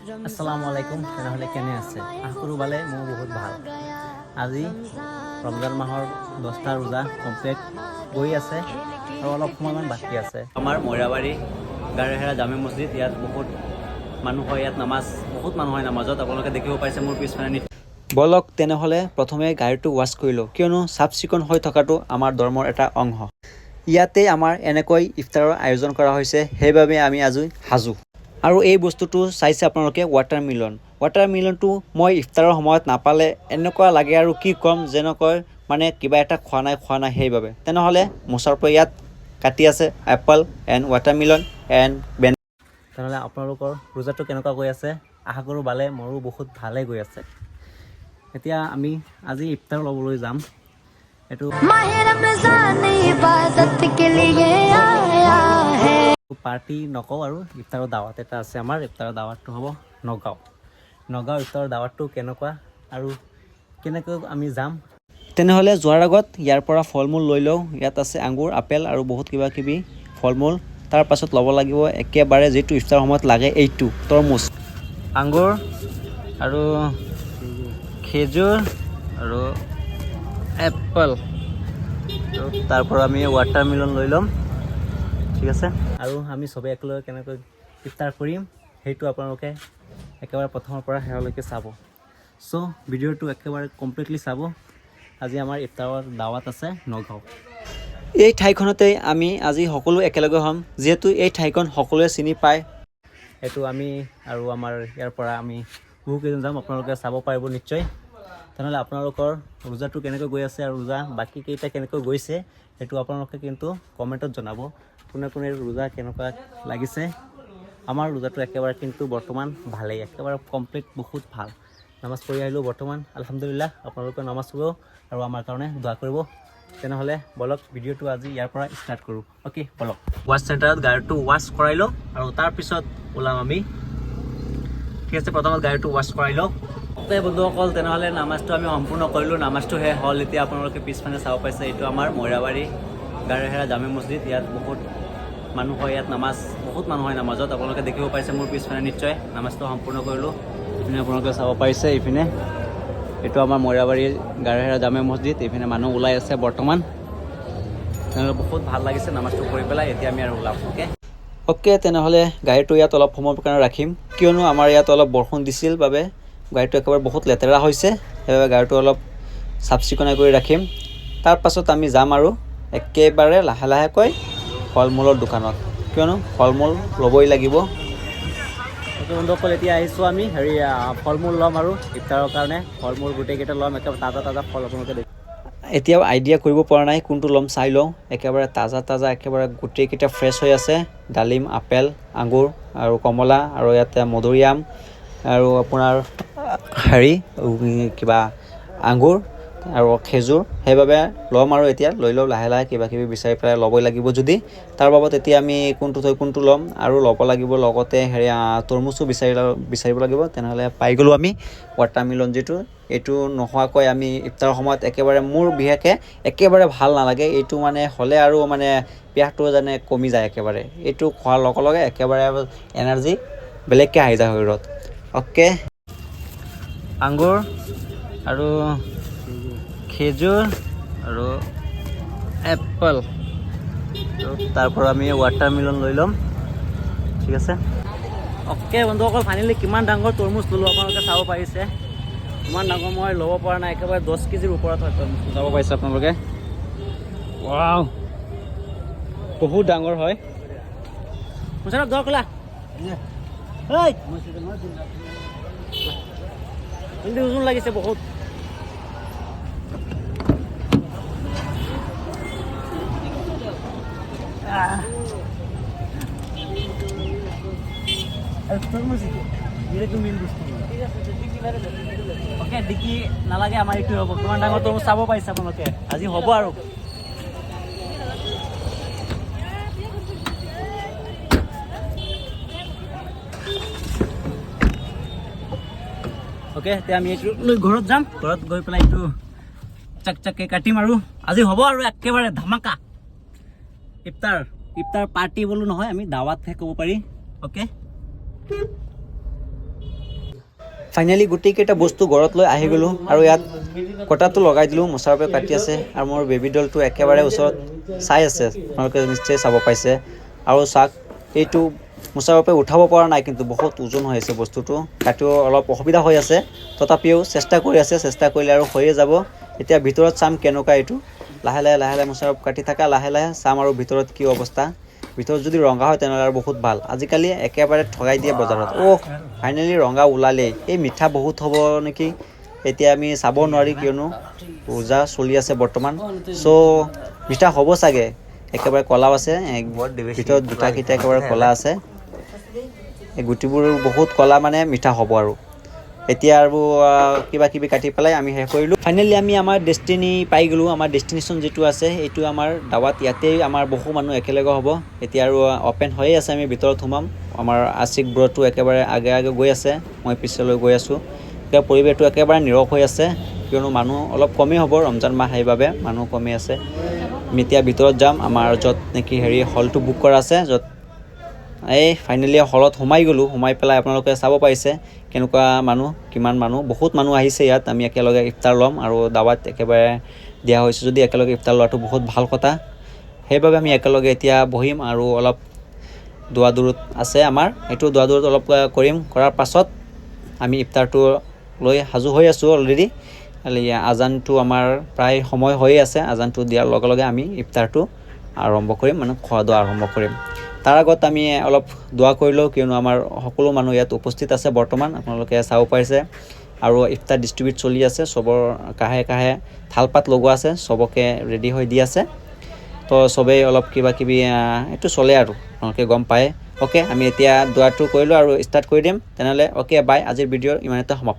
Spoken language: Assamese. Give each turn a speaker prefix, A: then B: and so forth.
A: আসসালামু আলাইকুম তেনেহ'লে কেনে আছে আশা কৰোঁ ভালে মোৰ বহুত ভাল আজি ৰমজান মাহৰ 10টা ৰোজা কমপ্লিট গৈ আছে আৰু অলপ সময়মান বাকী আছে আমাৰ মৈৰাবাৰী গাৰেহেৰা জামে মছজিদ ইয়াত বহুত মানুহ হয় ইয়াত নামাজ বহুত মানুহ হয় নামাজত আপোনালোকে দেখিব পাইছে মোৰ পিছফালে বলক তেনেহ'লে প্ৰথমে গাড়ীটো ৱাছ কৰি লওঁ কিয়নো চাফ চিকুণ হৈ থকাটো আমাৰ ধৰ্মৰ এটা অংশ ইয়াতে আমাৰ এনেকৈ ইফতাৰৰ আয়োজন কৰা হৈছে সেইবাবে আমি আজি সাজু আৰু এই বস্তুটো চাইছে আপোনালোকে ৱাটাৰমিলনটো মই ইফতাৰৰ সময়ত নাপালে এনেকুৱা লাগে আৰু কি ক'ম যেনেকৈ মানে কিবা এটা খোৱা নাই সেইবাবে তেনেহ'লে মোচাৰ পৰা ইয়াত কাটি আছে এপল এণ্ড ৱাটাৰমিলন এণ্ড তেনেহ'লে আপোনালোকৰ ৰোজাটো কেনেকুৱা গৈ আছে আশা কৰোঁ ভালে মোৰো বহুত ভালে গৈ আছে এতিয়া আমি আজি ইফতাৰ ল'বলৈ যাম এইটো পাৰ্টি নকওঁ আৰু ইফতাৰৰ দাৱাত এটা আছে আমাৰ ইফতাৰৰ দাৱাতটো হ'ব নগাঁও ইফতাৰৰ দাৱাতটো কেনেকুৱা আৰু কেনেকৈ আমি যাম তেনেহ'লে যোৱাৰ আগত ইয়াৰ পৰা ফল মূল লৈ লওঁ ইয়াত আছে আঙুৰ আপেল আৰু বহুত কিবা কিবি ফল মূল তাৰ পাছত ল'ব লাগিব একেবাৰে যিটো ইফতাৰৰ সময়ত লাগে এইটো তৰমুজ আঙুৰ আৰু খেজুৰ আৰু এপল আৰু তাৰ পৰা আমি ৱাটাৰমিলন লৈ ল'ম ঠিক আছে আৰু আমি সবে একেলগে কেনেকৈ ইফতাৰ কৰিম সেইটো আপোনালোকে একেবাৰে প্ৰথমৰ পৰা শেষলৈকে চাব চ' ভিডিঅ'টো একেবাৰে কমপ্লিটলি চাব আজি আমাৰ ইফতাৰৰ দাৱাত আছে নগাঁও এই ঠাইখনতে আমি আজি সকলো একেলগে হ'ম যিহেতু এই ঠাইখন সকলোৱে চিনি পায় এইটো আমি আৰু আমাৰ ইয়াৰ পৰা আমি বহুকেইজন যাম আপোনালোকে চাব পাৰিব নিশ্চয় তেনেহ'লে আপোনালোকৰ ৰোজাটো কেনেকৈ গৈ আছে আৰু ৰোজা বাকী কেইটা কেনেকৈ গৈছে সেইটো আপোনালোকে কিন্তু কমেণ্টত জনাব কোনে কোনে ৰোজা কেনেকুৱা লাগিছে আমাৰ ৰোজাটো একেবাৰে কিন্তু বৰ্তমান ভালেই একেবাৰে কমপ্লিট বহুত ভাল নামাজ পঢ়ি আহিলোঁ বৰ্তমান আলহামদুলিল্লাহ আপোনালোকে নামাজ পঢ়িব আৰু আমাৰ কাৰণে দোৱা কৰিব তেনেহ'লে বলক ভিডিঅ'টো আজি ইয়াৰ পৰা ষ্টাৰ্ট কৰোঁ অ'কে বলক ৱাছ চেণ্টাৰত গাড়ীটো ৱাছ কৰাই লওঁ আৰু তাৰপিছত ওলাম আমি ঠিক আছে প্ৰথমত গাড়ীটো ৱাছ কৰাই লওঁ বন্ধুসকল তেনেহ'লে নামাজটো আমি সম্পূৰ্ণ কৰিলোঁ নামাজটো শেষ হ'ল এতিয়া আপোনালোকে পিছফালে চাব পাইছে এইটো আমাৰ মৈৰাবাৰী গাৰেহেৰা জামে মছজিদ ইয়াত বহুত মানুহ হয় ইয়াত বহুত মানুহ হয় নামাজত আপোনালোকে দেখিব পাইছে মোৰ পিছফালে নিশ্চয় নামাজটো সম্পূৰ্ণ কৰিলোঁ ইপিনে আপোনালোকে চাব পাৰিছে ইপিনে এইটো আমাৰ মৈৰাবাৰী গাৰেহেৰা জামে মছজিদ ইপিনে মানুহ ওলাই আছে বৰ্তমান তেনেহ'লে বহুত ভাল লাগিছে নামাজটো কৰি পেলাই এতিয়া আমি আৰু ওলাম অ'কে তেনেহ'লে গাড়ীটো ইয়াত অলপ সময়ৰ কাৰণে ৰাখিম কিয়নো আমাৰ ইয়াত অলপ বৰষুণ দিছিল বাবে গাড়ীটো একেবাৰে বহুত লেতেৰা হৈছে সেইবাবে গাড়ীটো অলপ চাফ চিকুণাই কৰি ৰাখিম তাৰ পাছত আমি যাম আৰু একেবাৰে লাহেকৈ ফল মূলৰ দোকানত কিয়নো ফল মূল ল'বই লাগিব বন্ধুসকল এতিয়া আহিছোঁ আমি ফল মূল ল'ম আৰু ইফতাৰৰ কাৰণে ফল মূল গোটেইকেইটা ল'ম একেবাৰে তাজা ফল আপোনালোকে এতিয়াও আইডিয়া কৰিব পৰা নাই কোনটো ল'ম চাই লওঁ একেবাৰে তাজা একেবাৰে গোটেইকেইটা ফ্ৰেছ হৈ আছে ডালিম আপেল আঙুৰ আৰু কমলা আৰু ইয়াতে মধুৰিআম আৰু আপোনাৰ কিবা আঙুৰ আৰু খেজুৰ সেইবাবে ল'ম আৰু এতিয়া লৈ লওঁ লাহে কিবা কিবি বিচাৰি পেলাই ল'বই লাগিব যদি তাৰ বাবদ এতিয়া আমি কোনটো ল'ম আৰু ল'ব লাগিব লগতে তৰমুজো বিচাৰিব লাগিব তেনেহ'লে পাই গ'লোঁ আমি ৱাটাৰমিলন যিটো এইটো নোহোৱাকৈ আমি ইফতাৰৰ সময়ত একেবাৰে মোৰ বিশেষকৈ একেবাৰে ভাল নালাগে এইটো মানে হ'লে আৰু মানে পিয়াহটো যেনে কমি যায় একেবাৰে এইটো খোৱাৰ লগে একেবাৰে এনাৰ্জি বেলেগকৈ আহি যায় শৰীৰত অ'কে আঙুৰ আৰু খেজুৰ আৰু এপল তাৰ পৰা আমি ৱাটাৰমিলন লৈ ল'ম ঠিক আছে অ'কে বন্ধুসকল ফাইনেলি কিমান ডাঙৰ তৰমুজ ল'লোঁ আপোনালোকে চাব পাৰিছে ইমান ডাঙৰ মই ল'ব পৰা নাই একেবাৰে 10 কেজিৰ ওপৰত হয় তৰমুজটো চাব পাৰিছে আপোনালোকে ৱাও বহুত ডাঙৰ হয় মুছাৰফ দৰ খোলা ওজন লাগিছে বহুত অ'কে ডিকি নালাগে আমাৰ এইটো হ'ব কিমান ডাঙৰ তৰমুজ চাব পাৰিছে আপোনালোকে আজি হ'ব আৰু অ'কে এতিয়া আমি এইটো লৈ ঘৰত যাম ঘৰত গৈ পেলাই এইটো চাককে কাটিম আৰু আজি হ'ব আৰু একেবাৰে ধামাকা ইফতাৰ পাৰ্টি বোলো নহয় আমি দাৱাতহে ক'ব পাৰি অ'কে ফাইনেলি গোটেইকেইটা বস্তু ঘৰত লৈ আহি গ'লোঁ আৰু ইয়াত কটাটো লগাই দিলোঁ। মোচাৰপে কাটি আছে আৰু মোৰ বেবী ডলটো একেবাৰে ওচৰত চাই আছে, আপোনালোকে নিশ্চয় চাব পাইছে। আৰু চাওক, এইটো মোচাৰপে উঠাব পৰা নাই, কিন্তু বহুত ওজন হৈ আছে বস্তুটো, কাটিও অলপ অসুবিধা হৈ আছে। তথাপিও চেষ্টা কৰি আছে, চেষ্টা কৰিলে আৰু হৈয়ে যাব। এতিয়া ভিতৰত চাম কেনেকুৱা এইটো, লাহে লাহে মোচাৰপ কাটি থাকা, লাহে লাহে চাম আৰু ভিতৰত কি অৱস্থা। ভিতৰত যদি ৰঙা হয় তেনেহ'লে আৰু বহুত ভাল। আজিকালি একেবাৰে ঠগাই দিয়ে বজাৰত। ফাইনেলি ৰঙা ওলালেই। এই মিঠা বহুত হ'ব নেকি, এতিয়া আমি চাব নোৱাৰি, কিয়নো পূজা চলি আছে বৰ্তমান। চ' মিঠা হ'ব চাগে। একেবাৰে কলাও আছে, ভিতৰত দুটাকেইটা একেবাৰে কলা আছে। এই গুটিবোৰ বহুত কলা, মানে মিঠা হ'ব আৰু। এতিয়া আৰু কিবা কিবি কাটি পেলাই আমি শেষ কৰিলোঁ। ফাইনেলি আমি আমাৰ ডেষ্টিনি পাই গ'লোঁ। আমাৰ ডেষ্টিনেশ্যন যিটো আছে এইটো আমাৰ দাৱাত, ইয়াতেই আমাৰ বহু মানুহ একেলগে হ'ব। এতিয়া আৰু অ'পেন হৈয়ে আছে, আমি ভিতৰত সোমাম। আমাৰ আশিক ব্ৰটো একেবাৰে আগে গৈ আছে, মই পিছলৈ গৈ আছোঁ। এতিয়া পৰিৱেশটো একেবাৰে নীৰৱ হৈ আছে, কিয়নো মানুহ অলপ কমেই হ'ব, ৰমজান মাহ সেইবাবে মানুহ কমেই আছে। আমি এতিয়া ভিতৰত যাম, আমাৰ য'ত নেকি হলটো বুক কৰা আছে, য'ত ফাইনেলি হলত সোমাই গ'লোঁ। সোমাই পেলাই আপোনালোকে চাব পাৰিছে কেনেকুৱা মানুহ, কিমান মানুহ, বহুত মানুহ আহিছে ইয়াত। আমি একেলগে ইফতাৰ ল'ম আৰু দাৱাত একেবাৰে দিয়া হৈছে যদি একেলগে ইফতাৰ লোৱাটো বহুত ভাল কথা। সেইবাবে আমি একেলগে এতিয়া বহিম আৰু অলপ দোৱা দূৰত আছে আমাৰ, সেইটো দোৱা দূৰত অলপ কৰিম। কৰাৰ পাছত আমি ইফতাৰটো লৈ সাজু হৈ আছোঁ অলৰেডি। আজানটো আমাৰ প্ৰায় সময় হৈয়ে আছে, আজানটো দিয়াৰ লগে লগে আমি ইফতাৰটো আৰম্ভ কৰিম, মানে খোৱা দোৱা আৰম্ভ কৰিম। তাৰ আগত আমি অলপ দোৱা কৰি লওঁ, কিয়নো আমাৰ সকলো মানুহ ইয়াত উপস্থিত আছে বৰ্তমান, আপোনালোকে চাব পাৰিছে। আৰু ইফতাৰ ডিষ্ট্ৰিবিউট চলি আছে, চবৰ কাষে কাষে থালপাত লগোৱা আছে, চবকে ৰেডি হৈ দি আছে। তো চবেই অলপ কিবা কিবি এইটো চলে আৰু, আপোনালোকে গম পায়। আমি এতিয়া দোৱাটো কৰিলোঁ আৰু ষ্টাৰ্ট কৰি দিম তেনেহ'লে। বাই, আজিৰ ভিডিঅ' ইমানতে সমাপ্ত।